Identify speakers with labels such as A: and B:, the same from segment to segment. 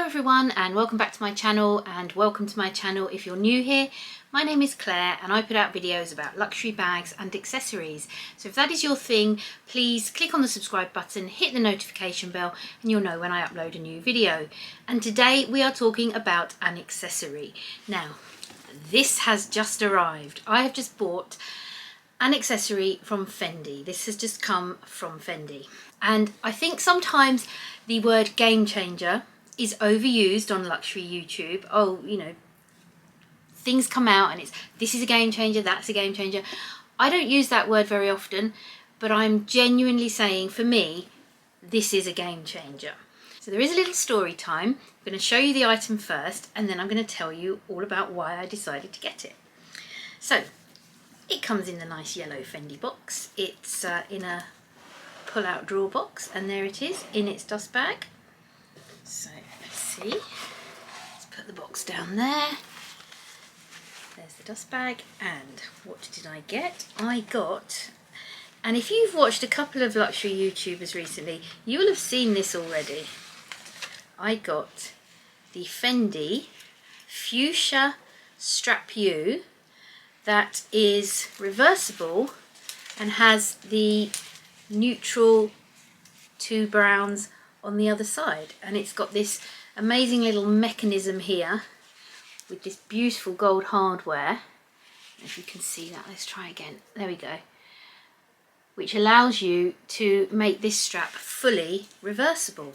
A: everyone, and welcome back to my channel, and welcome to my channel if you're new here. My name is Claire and I put out videos about luxury bags and accessories. So if that is your thing, please click on the subscribe button, hit the notification bell, and you'll know when I upload a new video. And today we are talking about an accessory. Now, this has just arrived. I have just bought an accessory from Fendi. This has just come from Fendi. And I think sometimes the word Gamechanger is overused on luxury YouTube. Oh, you know, things come out and it's, this is a game changer, that's a game changer. I don't use that word very often, but I'm genuinely saying, for me, this is a game changer. So there is a little story time. I'm going to show you the item first, and then I'm going to tell you all about why I decided to get it. So, it comes in the nice yellow Fendi box. It's in a pull-out drawer box, and there it is in its dust bag. So let's see, let's put the box down there. There's the dust bag, and what did I get? I got, and if you've watched a couple of luxury YouTubers recently, you will have seen this already. I got the Fendi Fuchsia Strap U that is reversible and has the neutral two browns on the other side, and it's got this amazing little mechanism here with this beautiful gold hardware. If you can see that, let's try again, there we go, which allows you to make this strap fully reversible.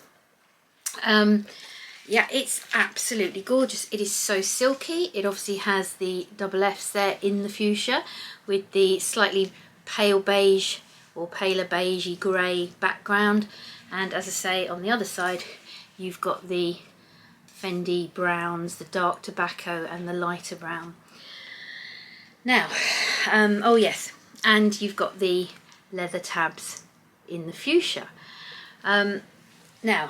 A: Yeah, it's absolutely gorgeous. It is so silky. It obviously has the double F's there in the fuchsia with the slightly pale beige or paler beigey grey background, and as I say, on the other side you've got the Fendi browns, the dark tobacco and the lighter brown. Now, oh yes, and you've got the leather tabs in the fuchsia. Now,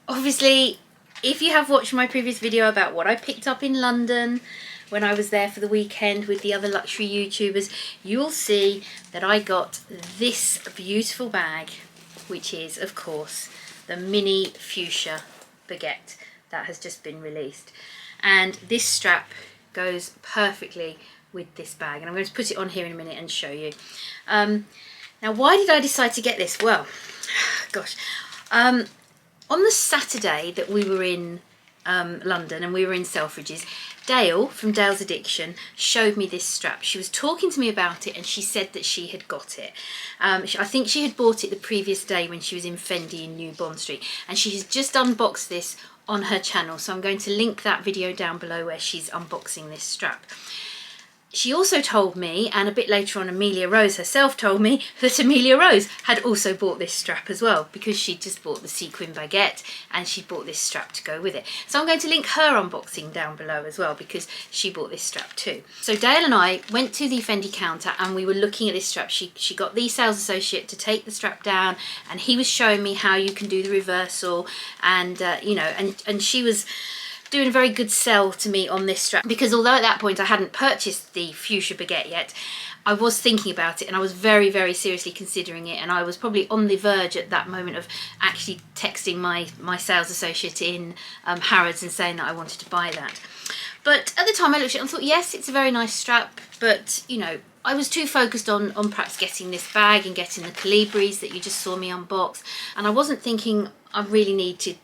A: obviously, if you have watched my previous video about what I picked up in London when I was there for the weekend with the other luxury YouTubers, you will see that I got this beautiful bag, which is, of course, the mini fuchsia baguette that has just been released. And this strap goes perfectly with this bag, and I'm going to put it on here in a minute and show you. Now, why did I decide to get this? Well, gosh, on the Saturday that we were in London and we were in Selfridges, Dale from Dale's Addiction showed me this strap. She was talking to me about it and she said that she had got it. I think she had bought it the previous day when she was in Fendi in New Bond Street, and she has just unboxed this on her channel, so I'm going to link that video down below where she's unboxing this strap. She also told me, and a bit later on Amelia Rose herself told me, that Amelia Rose had also bought this strap as well, because she just bought the sequin baguette and she bought this strap to go with it. So I'm going to link her unboxing down below as well, because she bought this strap too. So Dale and I went to the Fendi counter and we were looking at this strap. She got the sales associate to take the strap down, and he was showing me how you can do the reversal, and you know, and she was doing a very good sell to me on this strap, because although at that point I hadn't purchased the fuchsia baguette yet, I was thinking about it and I was very, very seriously considering it, and I was probably on the verge at that moment of actually texting my sales associate in Harrods and saying that I wanted to buy that. But at the time I looked at it and thought, yes, it's a very nice strap, but you know, I was too focused on perhaps getting this bag and getting the Calibris that you just saw me unbox, and I wasn't thinking I really need to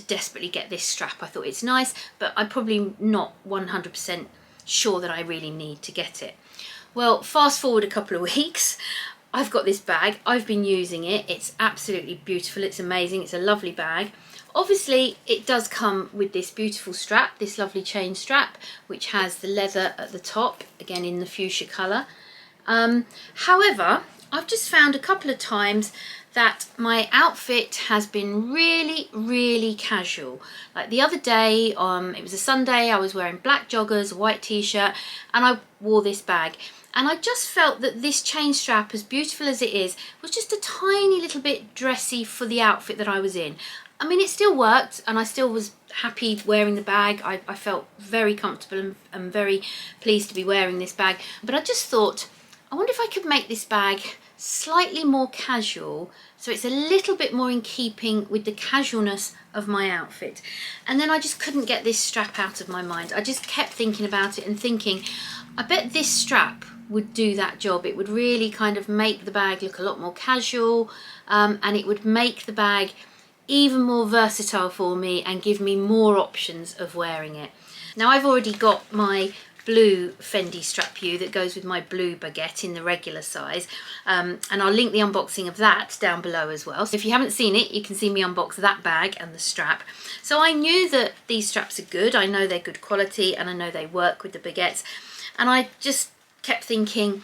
A: desperately get this strap. I thought it's nice, but I'm probably not 100% sure that I really need to get it. Well, fast forward a couple of weeks, I've got this bag, I've been using it, it's absolutely beautiful, it's amazing, it's a lovely bag. Obviously it does come with this beautiful strap, this lovely chain strap, which has the leather at the top, again in the fuchsia colour. However, I've just found a couple of times that my outfit has been really, really casual. Like the other day, it was a Sunday, I was wearing black joggers, a white t-shirt, and I wore this bag. And I just felt that this chain strap, as beautiful as it is, was just a tiny little bit dressy for the outfit that I was in. I mean, it still worked and I still was happy wearing the bag. I felt very comfortable and very pleased to be wearing this bag. But I just thought, I wonder if I could make this bag slightly more casual, so it's a little bit more in keeping with the casualness of my outfit. And then I just couldn't get this strap out of my mind. I just kept thinking about it and thinking, I bet this strap would do that job. It would really kind of make the bag look a lot more casual, and it would make the bag even more versatile for me and give me more options of wearing it. Now I've already got my blue Fendi strap U that goes with my blue baguette in the regular size, and I'll link the unboxing of that down below as well. So if you haven't seen it, you can see me unbox that bag and the strap. So I knew that these straps are good, I know they're good quality, and I know they work with the baguettes, and I just kept thinking,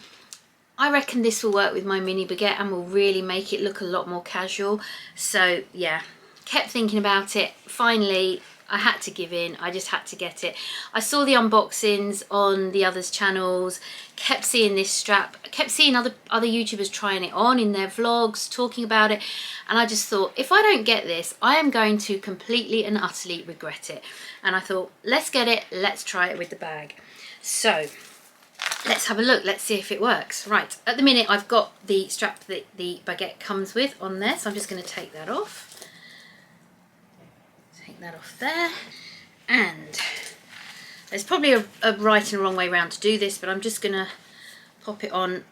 A: I reckon this will work with my mini baguette and will really make it look a lot more casual. So yeah, kept thinking about it. Finally, I had to give in. I just had to get it. I saw the unboxings on the others' channels, kept seeing this strap, kept seeing other YouTubers trying it on in their vlogs, talking about it, and I just thought, if I don't get this, I am going to completely and utterly regret it. And I thought, let's get it, let's try it with the bag. So let's have a look, let's see if it works. Right, at the minute I've got the strap that the baguette comes with on there, so I'm just going to take that off. Take that off there. And there's probably a right and a wrong way around to do this, but I'm just going to pop it on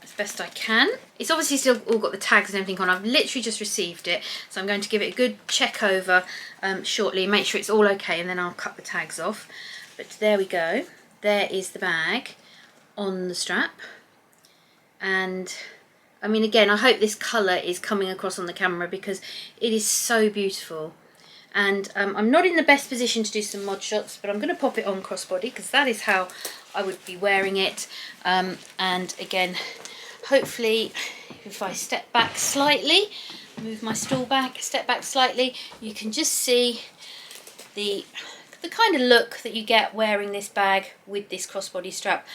A: as best I can. It's obviously still all got the tags and everything on. I've literally just received it, so I'm going to give it a good check over shortly, make sure it's all okay, and then I'll cut the tags off. But there we go. There is the bag on the strap, and I mean, again, I hope this colour is coming across on the camera because it is so beautiful. And I'm not in the best position to do some mod shots, but I'm going to pop it on crossbody because that is how I would be wearing it. And again, hopefully, if I step back slightly, move my stool back, step back slightly, you can just see the kind of look that you get wearing this bag with this crossbody strap.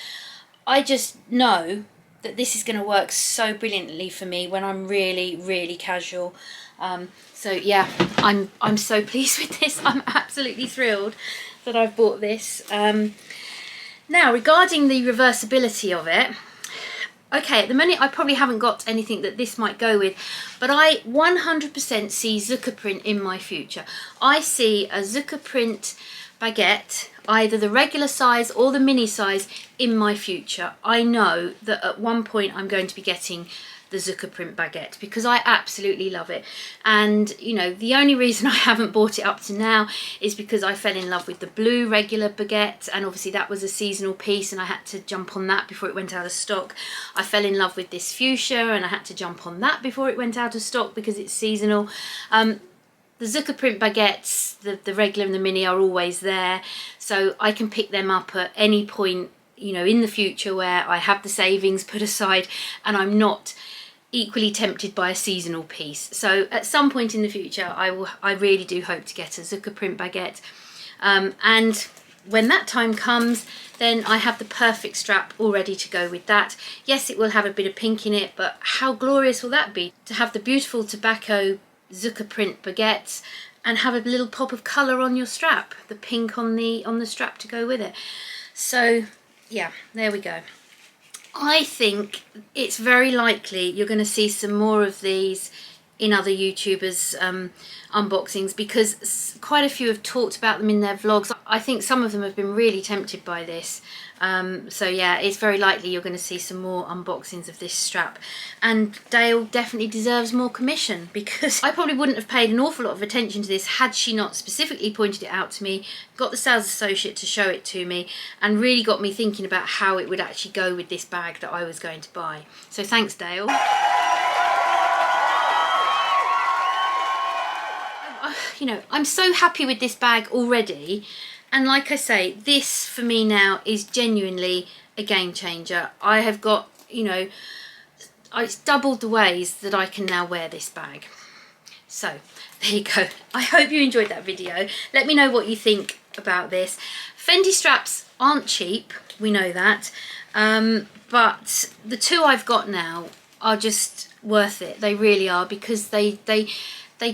A: I just know that this is going to work so brilliantly for me when I'm really casual. So yeah, I'm so pleased with this. I'm absolutely thrilled that I've bought this. Now, regarding the reversibility of it, okay, at the minute I probably haven't got anything that this might go with, but I 100% see Zucker print in my future. I see a Zucker print baguette, either the regular size or the mini size, in my future. I know that at one point I'm going to be getting the Zucker print baguette because I absolutely love it. And you know, the only reason I haven't bought it up to now is because I fell in love with the blue regular baguette, and obviously that was a seasonal piece and I had to jump on that before it went out of stock. I fell in love with this fuchsia and I had to jump on that before it went out of stock because it's seasonal. The Zucker print baguettes, the regular and the mini, are always there, so I can pick them up at any point, you know, in the future where I have the savings put aside and I'm not equally tempted by a seasonal piece. So at some point in the future, I really do hope to get a Zucker print baguette, and when that time comes, then I have the perfect strap all ready to go with that. Yes, it will have a bit of pink in it, but how glorious will that be to have the beautiful tobacco Zucker print baguettes and have a little pop of colour on your strap, the pink on the strap to go with it. So yeah, there we go. I think it's very likely you're going to see some more of these in other YouTubers' unboxings because quite a few have talked about them in their vlogs. I think some of them have been really tempted by this. So yeah, it's very likely you're going to see some more unboxings of this strap. And Dale definitely deserves more commission because I probably wouldn't have paid an awful lot of attention to this had she not specifically pointed it out to me, got the sales associate to show it to me, and really got me thinking about how it would actually go with this bag that I was going to buy. So thanks, Dale. You know, I'm so happy with this bag already, and like I say, this for me now is genuinely a game changer. I have got, you know, it's doubled the ways that I can now wear this bag. So there you go. I hope you enjoyed that video. Let me know what you think about this. Fendi straps aren't cheap, we know that, but the two I've got now are just worth it. They really are, because they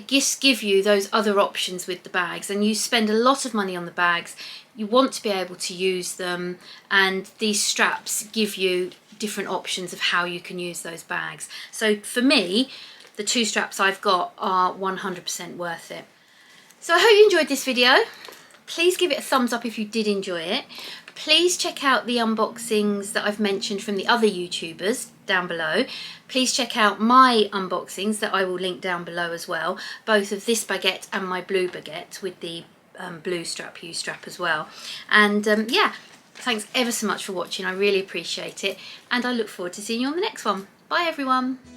A: just give you those other options with the bags, and you spend a lot of money on the bags. You want to be able to use them, and these straps give you different options of how you can use those bags. So for me, the 2 straps I've got are 100% worth it. So I hope you enjoyed this video. Please give it a thumbs up if you did enjoy it. Please check out the unboxings that I've mentioned from the other YouTubers down below. Please check out my unboxings that I will link down below as well, both of this baguette and my blue baguette with the blue strap, U-strap as well. And yeah, thanks ever so much for watching. I really appreciate it, and I look forward to seeing you on the next one. Bye everyone.